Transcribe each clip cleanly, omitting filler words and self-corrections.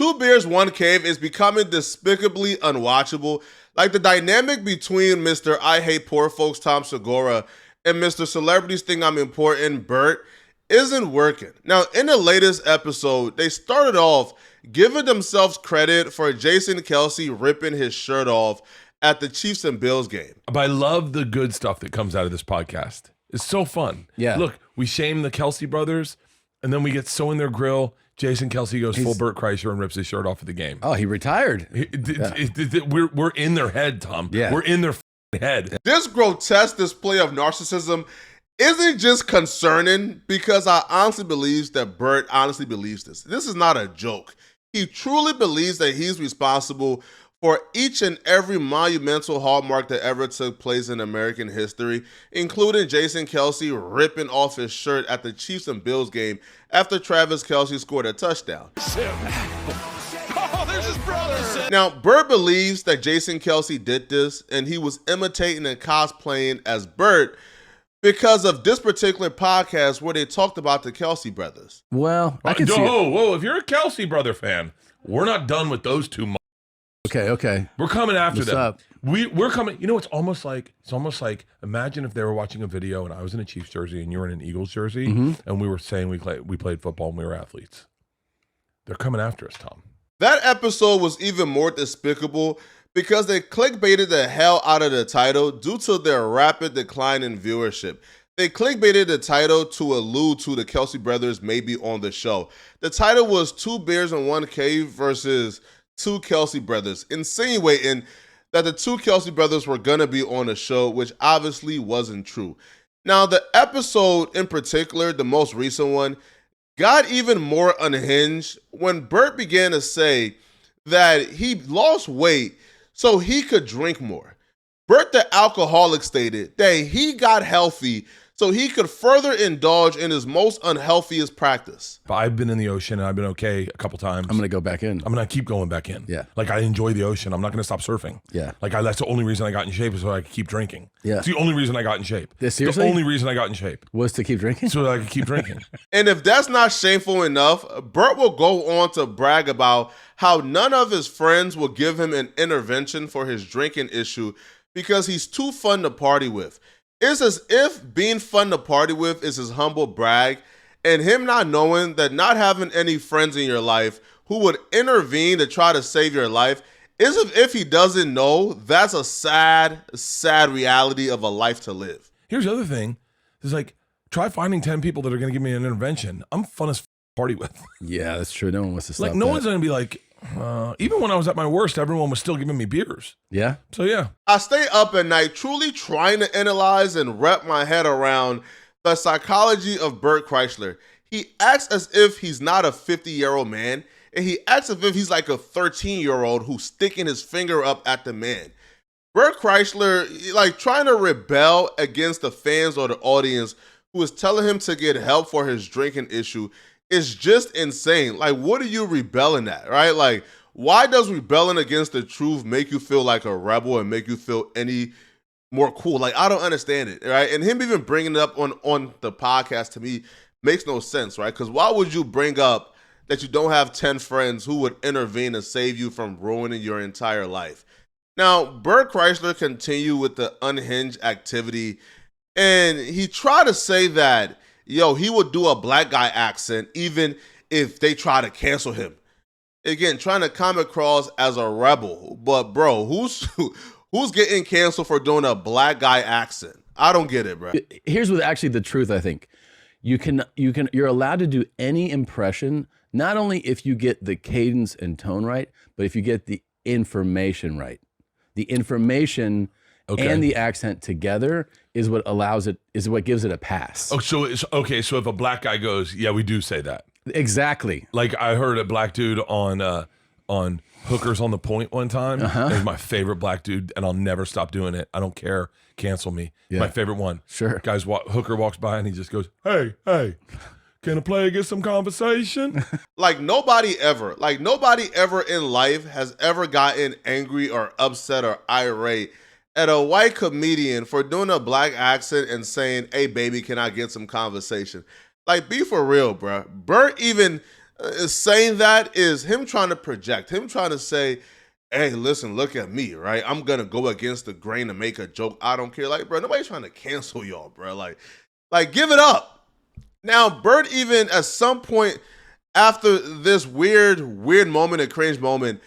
Two Beers, One Cave is becoming despicably unwatchable. Like the dynamic between Mr. I Hate Poor Folks Tom Segura and Mr. Celebrities Think I'm Important Bert isn't working. Now, in the latest episode, they started off giving themselves credit for Jason Kelce ripping his shirt off at the Chiefs and Bills game. But I love the good stuff that comes out of this podcast. It's so fun. Yeah. Look, we shame the Kelce brothers, and then we get so in their grill. Jason Kelce goes full Bert Kreischer and rips his shirt off at the game. Oh, he retired. We're in their head, Tom. Yeah. We're in their head. This grotesque display of narcissism isn't just concerning because I honestly believe that Bert honestly believes this. This is not a joke. He truly believes that he's responsible for each and every monumental hallmark that ever took place in American history, including Jason Kelce ripping off his shirt at the Chiefs and Bills game after Travis Kelce scored a touchdown. Oh, there's his brother. Now, Bert believes that Jason Kelce did this and he was imitating and cosplaying as Bert because of this particular podcast where they talked about the Kelce brothers. Well, I can see it. Whoa, if you're a Kelce brother fan, we're not done with those two. Okay. We're coming after What's them. up? We're coming. You know, it's almost like imagine if they were watching a video and I was in a Chiefs jersey and you were in an Eagles jersey, and we were saying we played football and we were athletes. They're coming after us, Tom. That episode was even more despicable because they clickbaited the hell out of the title due to their rapid decline in viewership. They clickbaited the title to allude to the Kelce brothers maybe on the show. The title was Two Bears in One Cave versus Two Kelce brothers, insinuating that the two Kelce brothers were going to be on the show, which obviously wasn't true. Now, the episode in particular, the most recent one, got even more unhinged when Bert began to say that he lost weight so he could drink more. Bert the alcoholic stated that he got healthy so he could further indulge in his most unhealthiest practice. But I've been in the ocean and I've been okay a couple times. I'm going to go back in. I'm going to keep going back in. Yeah. Like I enjoy the ocean. I'm not going to stop surfing. Yeah. Like that's the only reason I got in shape is so I could keep drinking. Yeah. It's the only reason I got in shape. Seriously? The only reason I got in shape. Was to keep drinking? So that I could keep drinking. And if that's not shameful enough, Bert will go on to brag about how none of his friends will give him an intervention for his drinking issue because he's too fun to party with. It's as if being fun to party with is his humble brag, and him not knowing that not having any friends in your life who would intervene to try to save your life is as if he doesn't know that's a sad, sad reality of a life to live. Here's the other thing. It's like, try finding 10 people that are going to give me an intervention. I'm fun as party with. Yeah, that's true. No one wants to stop Like, no that. one's going to be like, even when I was at my worst, everyone was still giving me beers. Yeah? So, yeah. I stay up at night truly trying to analyze and wrap my head around the psychology of Bert Kreischer. He acts as if he's not a 50-year-old man, and he acts as if he's like a 13-year-old who's sticking his finger up at the man. Bert Kreischer, like trying to rebel against the fans or the audience who is telling him to get help for his drinking issue is just insane. Like, what are you rebelling at, right? Like, why does rebelling against the truth make you feel like a rebel and make you feel any more cool? Like, I don't understand it, right? And him even bringing it up on the podcast to me makes no sense, right? Because why would you bring up that you don't have 10 friends who would intervene and save you from ruining your entire life? Now, Bert Kreischer continued with the unhinged activity, and he tried to say that, he would do a black guy accent even if they try to cancel him. Again, trying to come across as a rebel. But, bro, who's getting canceled for doing a black guy accent? I don't get it, bro. Here's what actually the truth, I think. You're allowed to do any impression, not only if you get the cadence and tone right, but if you get the information right. The information and the accent together is what gives it a pass. Oh, so it's okay. So if a black guy goes, yeah, we do say that. Exactly. Like I heard a black dude on Hookers on the Point one time. It was my favorite black dude, and I'll never stop doing it. I don't care. Cancel me. Yeah. My favorite one. Sure. Guys, Hooker walks by and he just goes, hey, can a player get some conversation? Like nobody ever in life has ever gotten angry or upset or irate at a white comedian for doing a black accent and saying, hey, baby, can I get some conversation? Like, be for real, bro. Bert even saying that is him trying to project, him trying to say, hey, listen, look at me, right? I'm going to go against the grain to make a joke. I don't care. Like, bro, nobody's trying to cancel y'all, bro. Like give it up. Now, Bert even at some point after this weird moment, a cringe moment,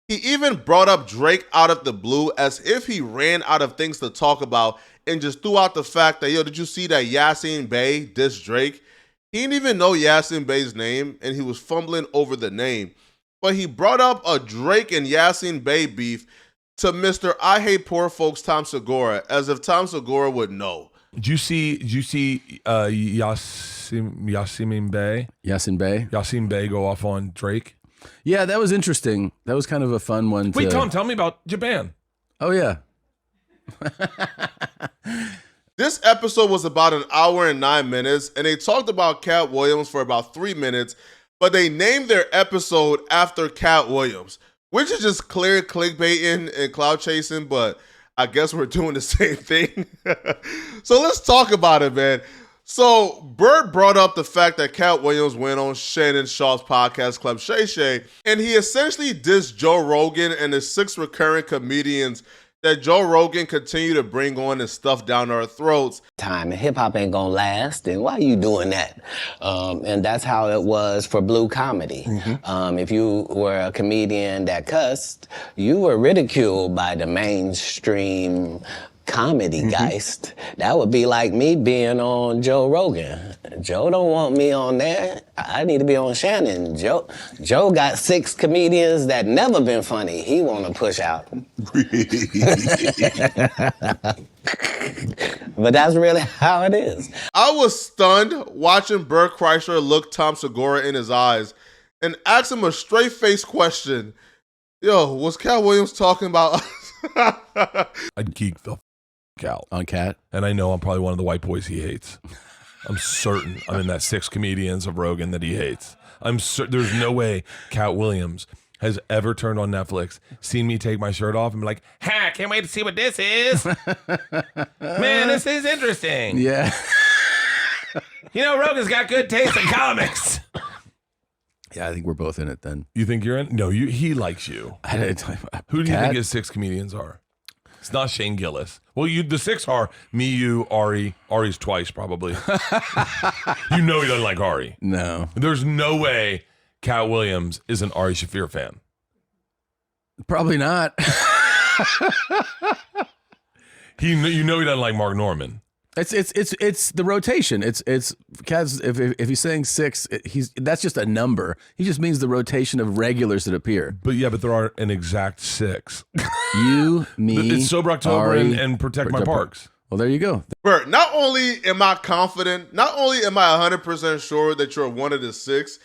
he even brought up Drake out of the blue as if he ran out of things to talk about and just threw out the fact that, yo, did you see that Yasin Bey dissed Drake? He didn't even know Yasin Bey's name, and he was fumbling over the name. But he brought up a Drake and Yasin Bey beef to Mr. I Hate Poor Folks Tom Segura, as if Tom Segura would know. Did you see Yasin Bey go off on Drake? Yeah, that was interesting. That was kind of a fun one. Wait, Tom, tell me about Japan. Oh, yeah. This episode was about an hour and 9 minutes, and they talked about Katt Williams for about 3 minutes, but they named their episode after Katt Williams, which is just clear clickbaiting and cloud chasing, but I guess we're doing the same thing. So let's talk about it, man. So Bert brought up the fact that Katt Williams went on Shannon Sharpe's podcast, Club Shay Shay, and he essentially dissed Joe Rogan and the 6 recurring comedians that Joe Rogan continued to bring on and stuff down our throats. Time and hip hop ain't gonna last, and why are you doing that? And that's how it was for blue comedy. If you were a comedian that cussed, you were ridiculed by the mainstream comedy geist. That would be like me being on Joe Rogan. Joe don't want me on there. I need to be on Shannon. Joe got 6 comedians that never been funny. He want to push out. But that's really how it is. I was stunned watching Bert Kreischer look Tom Segura in his eyes and ask him a straight-faced question. Yo, was Katt Williams talking about us? I'd geek the out on Katt. And I know I'm probably one of the white boys he hates. I'm certain I'm in that 6 comedians of Rogan that he hates. There's no way Katt Williams has ever turned on Netflix, seen me take my shirt off, and be like, "Ha! Can't wait to see what this is. Man, this is interesting." Yeah. You know, Rogan's got good taste in comics. Yeah, I think we're both in it then. You think you're in? No, he likes you. I didn't tell you about Who do you Katt? think his 6 comedians are? It's not Shane Gillis. Well, the 6 are me, you, Ari. Ari's twice, probably. You know he doesn't like Ari. No. There's no way Katt Williams is an Ari Shaffir fan. Probably not. You know he doesn't like Mark Norman. It's the rotation. It's Katt's, if he's saying 6, that's just a number. He just means the rotation of regulars that appear. But there aren't an exact 6. You, me, it's Sober October Ari, and Protect My Parks. Well, there you go. Bert, not only am I confident, not only am I 100% sure that you're one of the 6,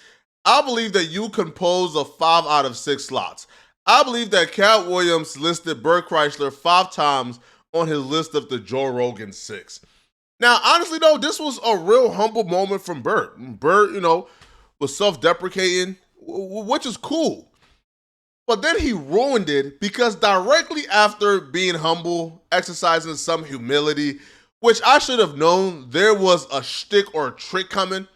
I believe that you compose a 5 out of 6 slots. I believe that Katt Williams listed Bert Kreischer 5 times on his list of the Joe Rogan 6. Now, honestly, though, this was a real humble moment from Bert. Bert, was self-deprecating, which is cool. But then he ruined it because directly after being humble, exercising some humility, which I should have known there was a shtick or a trick coming,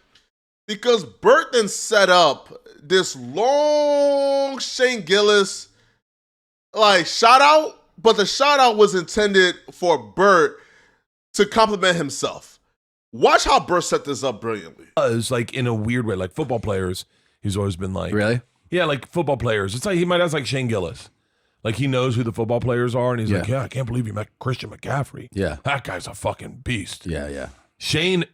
because Bert then set up this long Shane Gillis shout out, but the shout out was intended for Bert to compliment himself. Watch how Bert set this up brilliantly. It's like in a weird way, like football players, he's always been like, really? Yeah, like football players. It's like he might have like Shane Gillis. Like he knows who the football players are, and he's like, yeah, I can't believe you met Christian McCaffrey. Yeah. That guy's a fucking beast. Yeah. Shane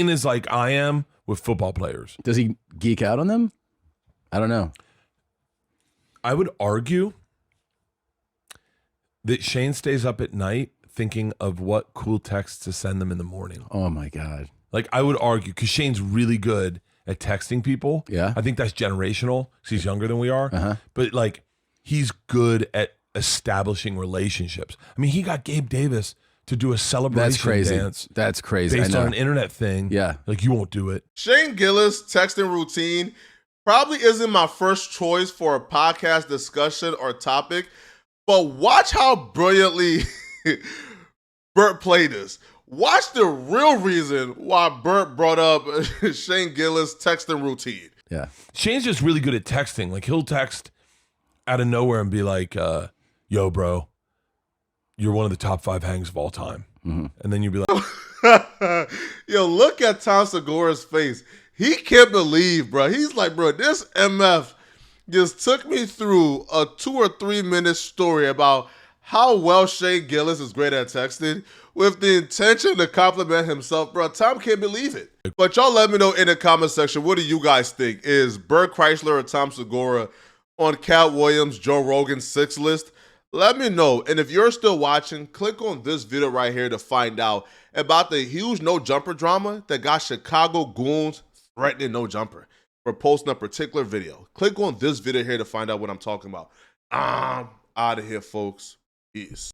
is like I am with football players. Does he geek out on them? I don't know. I would argue that Shane stays up at night thinking of what cool texts to send them in the morning. Oh my God. Like I would argue, because Shane's really good at texting people. Yeah. I think that's generational because he's younger than we are. But like he's good at establishing relationships. I mean, he got Gabe Davis to do a celebration dance. That's crazy. Based on an internet thing. Yeah. Like you won't do it. Shane Gillis' texting routine probably isn't my first choice for a podcast discussion or topic, but watch how brilliantly Bert played this. Watch the real reason why Bert brought up Shane Gillis' texting routine. Yeah. Shane's just really good at texting. Like he'll text out of nowhere and be like, yo, bro, you're one of the top 5 hangs of all time. Mm-hmm. And then you'd be like, Yo, look at Tom Segura's face. He can't believe, bro. He's like, bro, this MF just took me through a 2 or 3 minute story about how well Shane Gillis is great at texting with the intention to compliment himself, bro. Tom can't believe it. But y'all let me know in the comment section, what do you guys think? Is Bert Kreischer or Tom Segura on Katt Williams, Joe Rogan's 6 list? Let me know. And if you're still watching, click on this video right here to find out about the huge no jumper drama that got Chicago goons threatening no jumper for posting a particular video. Click on this video here to find out what I'm talking about. I'm out of here, folks. Peace.